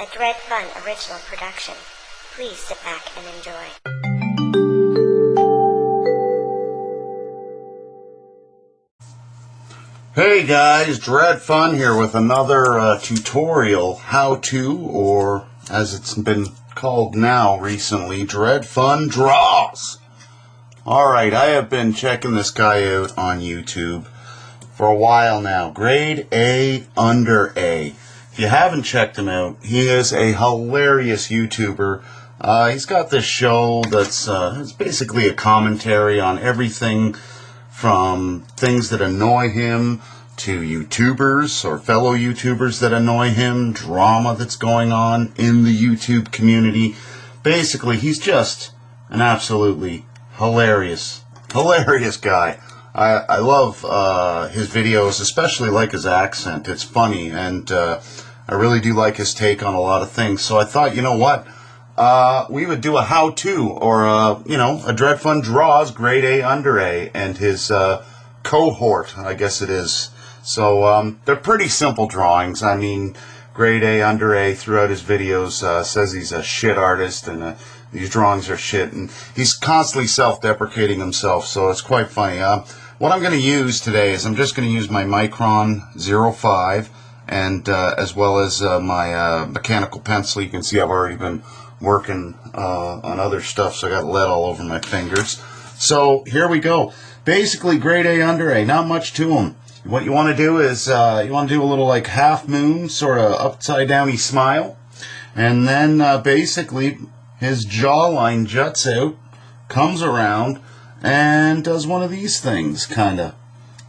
a Dredfunn original production. Please sit back and enjoy. Hey guys, Dredfunn here with another tutorial, how-to, or as it's been called now recently, Dredfunn Draws. Alright, I have been checking this guy out on YouTube for a while now. Grade A under A. If you haven't checked him out, he is a hilarious YouTuber. He's got this show that's it's basically a commentary on everything from things that annoy him to YouTubers or fellow YouTubers that annoy him, drama that's going on in the YouTube community. Basically, he's just an absolutely hilarious guy. I love his videos, especially like his accent. It's funny, and I really do like his take on a lot of things. So I thought, you know what? We would do a how-to, or a Dredfunn Draws Grade A under A, and his cohort, I guess it is. So they're pretty simple drawings. I mean, Grade A under A throughout his videos says he's a shit artist, and these drawings are shit, and he's constantly self-deprecating himself, so it's quite funny. What I'm going to use today is I'm just going to use my Micron 05, and as well as my mechanical pencil. You can see I've already been working on other stuff, so I got lead all over my fingers. So here we go. Basically, Grade A under A, not much to him. What you want to do is you want to do a little like half moon, sort of upside downy smile, and then basically his jawline juts out, comes around, and does one of these things, kind of.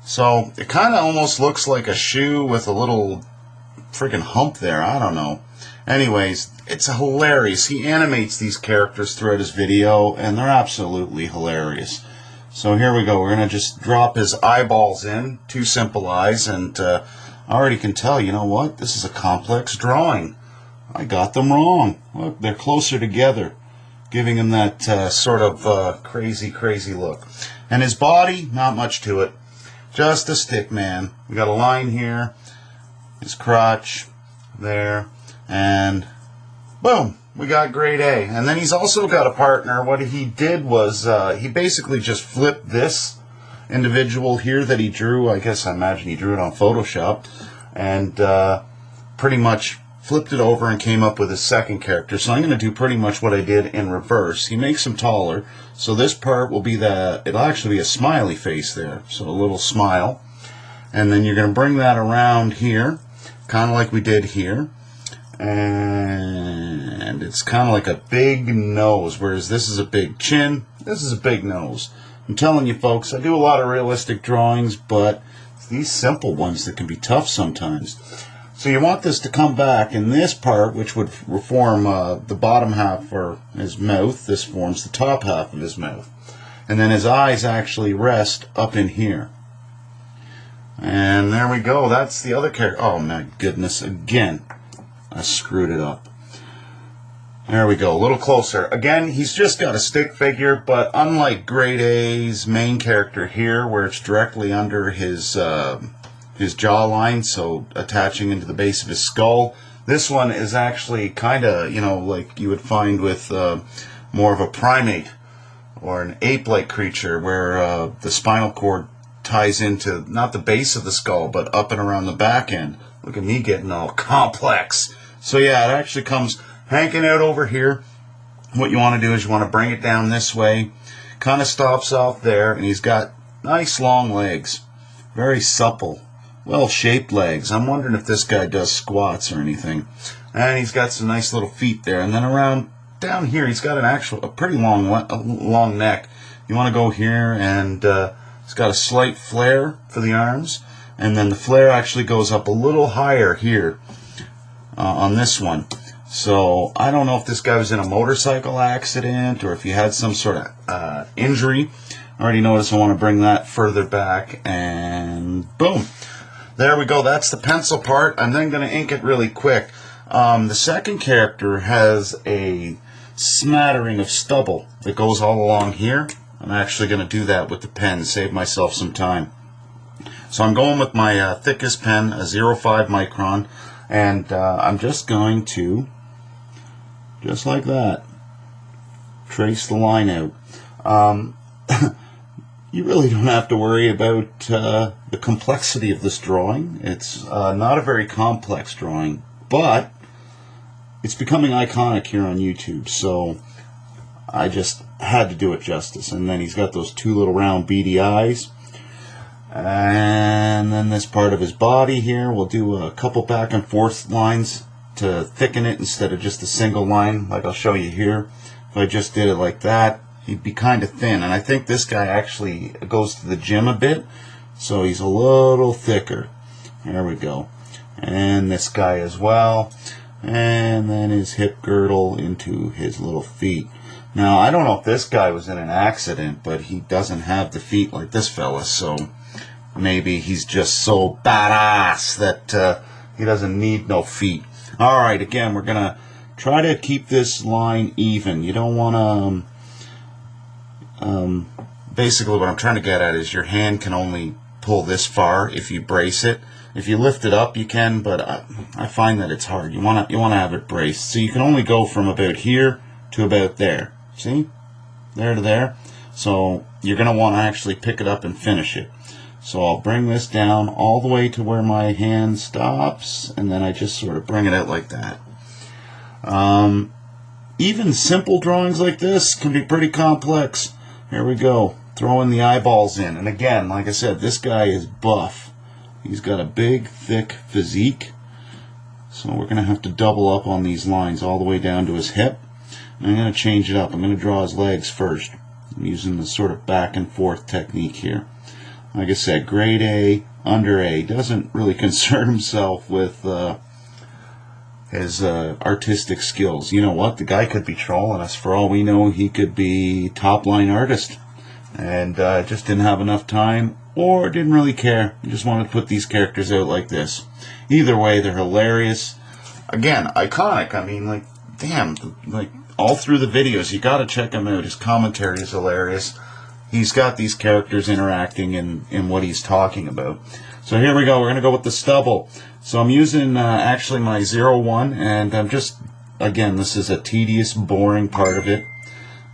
So it kind of almost looks like a shoe with a little freaking hump there. I don't know. Anyways, it's hilarious. He animates these characters throughout his video, and they're absolutely hilarious. So here we go. We're going to just drop his eyeballs in, two simple eyes, and I already can tell, you know what? This is a complex drawing. I got them wrong. Look, they're closer together, giving him that sort of crazy look. And his body, not much to it. Just a stick man. We got a line here, his crotch, there, and boom, we got Grade A. And then he's also got a partner. What he did was he basically just flipped this individual here that he drew. I imagine he drew it on Photoshop, and pretty much flipped it over and came up with his second character. So I'm going to do pretty much what I did in reverse. He makes him taller, so this part will be it'll actually be a smiley face there, so a little smile. And then you're going to bring that around here, kind of like we did here. And it's kind of like a big nose, whereas this is a big chin, this is a big nose. I'm telling you folks, I do a lot of realistic drawings, but it's these simple ones that can be tough sometimes. So you want this to come back in this part, which would form the bottom half for his mouth. This forms the top half of his mouth. And then his eyes actually rest up in here. And there we go. That's the other character. Oh my goodness, again. I screwed it up. There we go, a little closer. Again, he's just got a stick figure, but unlike Grade A's main character here, where it's directly under his jawline, so attaching into the base of his skull, this one is actually kind of, like you would find with more of a primate or an ape-like creature, where the spinal cord ties into not the base of the skull, but up and around the back end. Look at me getting all complex. So yeah, it actually comes hanging out over here. What you want to do is you want to bring it down this way. Kind of stops off there, and he's got nice long legs. Very supple, well-shaped legs. I'm wondering if this guy does squats or anything. And he's got some nice little feet there. And then around down here, he's got a pretty long neck. You want to go here, and he's got a slight flare for the arms. And then the flare actually goes up a little higher here on this one. So I don't know if this guy was in a motorcycle accident or if he had some sort of injury. I already noticed I want to bring that further back, and boom. There we go. That's the pencil part. I'm then going to ink it really quick. The second character has a smattering of stubble that goes all along here. I'm actually going to do that with the pen, save myself some time. So I'm going with my thickest pen, a 05 micron, and I'm just going to just like that. Trace the line out. You really don't have to worry about the complexity of this drawing. It's not a very complex drawing, but it's becoming iconic here on YouTube, so I just had to do it justice. And then he's got those two little round beady eyes. And then this part of his body here, we'll do a couple back and forth lines to thicken it instead of just a single line, like I'll show you here. If I just did it like that, he'd be kind of thin. And I think this guy actually goes to the gym a bit, so he's a little thicker. There we go. And this guy as well. And then his hip girdle into his little feet. Now, I don't know if this guy was in an accident, but he doesn't have the feet like this fella, so maybe he's just so badass that he doesn't need no feet. Alright, again, we're going to try to keep this line even. You don't want to... basically what I'm trying to get at is your hand can only pull this far if you brace it. If you lift it up, you can, but I find that it's hard. You want to have it braced. So you can only go from about here to about there. See? There to there. So you're going to want to actually pick it up and finish it. So I'll bring this down all the way to where my hand stops, and then I just sort of bring it out like that. Even simple drawings like this can be pretty complex. Here we go. Throwing the eyeballs in. And again, like I said, this guy is buff. He's got a big, thick physique. So we're going to have to double up on these lines all the way down to his hip. And I'm going to change it up. I'm going to draw his legs first. I'm using the sort of back and forth technique here. Like I said, grade A, under A. Doesn't really concern himself with his artistic skills. You know what? The guy could be trolling us. For all we know, he could be top-line artist. And just didn't have enough time, or didn't really care. He just wanted to put these characters out like this. Either way, they're hilarious. Again, iconic. I mean, like, damn, like, all through the videos, you gotta check him out. His commentary is hilarious. He's got these characters interacting in what he's talking about. So here we go. We're going to go with the stubble. So I'm using actually my 01, and I'm just, again, this is a tedious, boring part of it.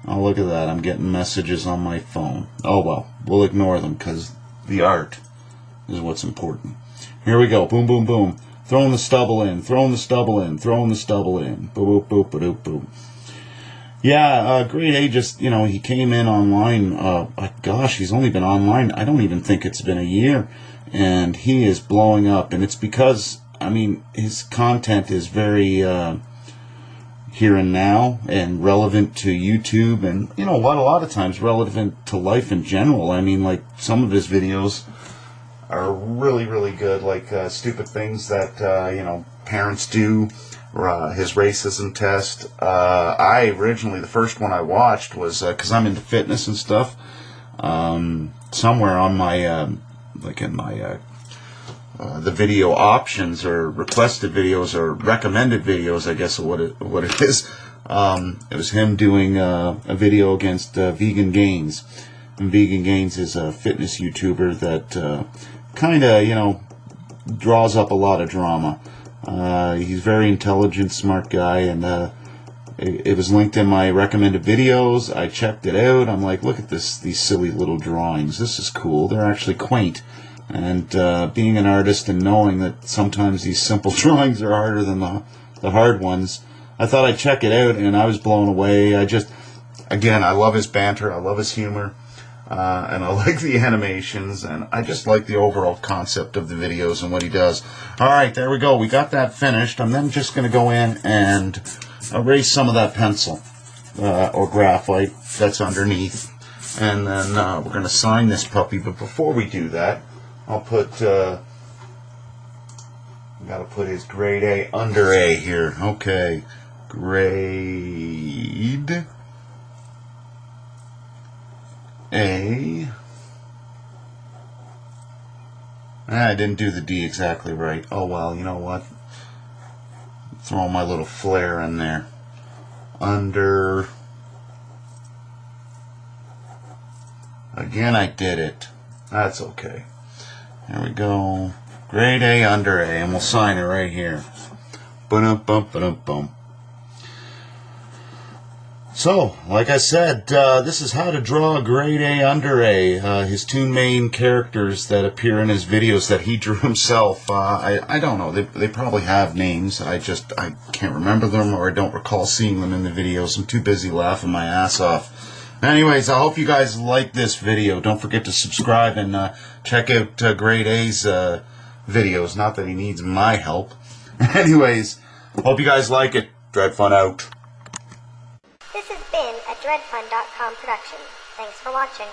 Oh, look at that. I'm getting messages on my phone. Oh, well, we'll ignore them because the art is what's important. Here we go. Boom, boom, boom. Throwing the stubble in, throwing the stubble in, throwing the stubble in. Boop, boop, boop, boop, boop. Yeah, grade A just, you know, he came in online. Gosh, he's only been online. I don't even think it's been a year. And he is blowing up. And it's because, I mean, his content is very here and now and relevant to YouTube. And, you know what, a lot of times relevant to life in general. I mean, like, some of his videos are really, really good. Like, stupid things that, you know, parents do. His racism test. I originally, the first one I watched was, because I'm into fitness and stuff, somewhere on my, like in my, the video options or requested videos or recommended videos, I guess what it is, it was him doing a video against Vegan Gains. And Vegan Gains is a fitness YouTuber that kind of, you know, draws up a lot of drama. He's very intelligent, smart guy, and it was linked in my recommended videos. I checked it out. I'm like, look at these silly little drawings. This is cool. They're actually quaint. And being an artist and knowing that sometimes these simple drawings are harder than the hard ones, I thought I'd check it out, and I was blown away. Again, I love his banter. I love his humor. And I like the animations, and I just like the overall concept of the videos and what he does. Alright, there we go. We got that finished. I'm then just going to go in and erase some of that pencil or graphite that's underneath. And then we're going to sign this puppy. But before we do that, I'll put... got to put his grade A under A here. Okay. Grade... A. I didn't do the D exactly right. Oh well, you know what? Throw my little flair in there. Under. Again, I did it. That's okay. There we go. Grade A under A, and we'll sign it right here. Ba-dum-bum, ba-dum-bum. So, like I said, this is how to draw a grade A under A. His two main characters that appear in his videos that he drew himself. I don't know. They probably have names. I can't remember them, or I don't recall seeing them in the videos. I'm too busy laughing my ass off. Anyways, I hope you guys like this video. Don't forget to subscribe and check out Grade A's videos. Not that he needs my help. Anyways, hope you guys like it. Dredfunn out. This has been a Dredfunn.com production. Thanks for watching.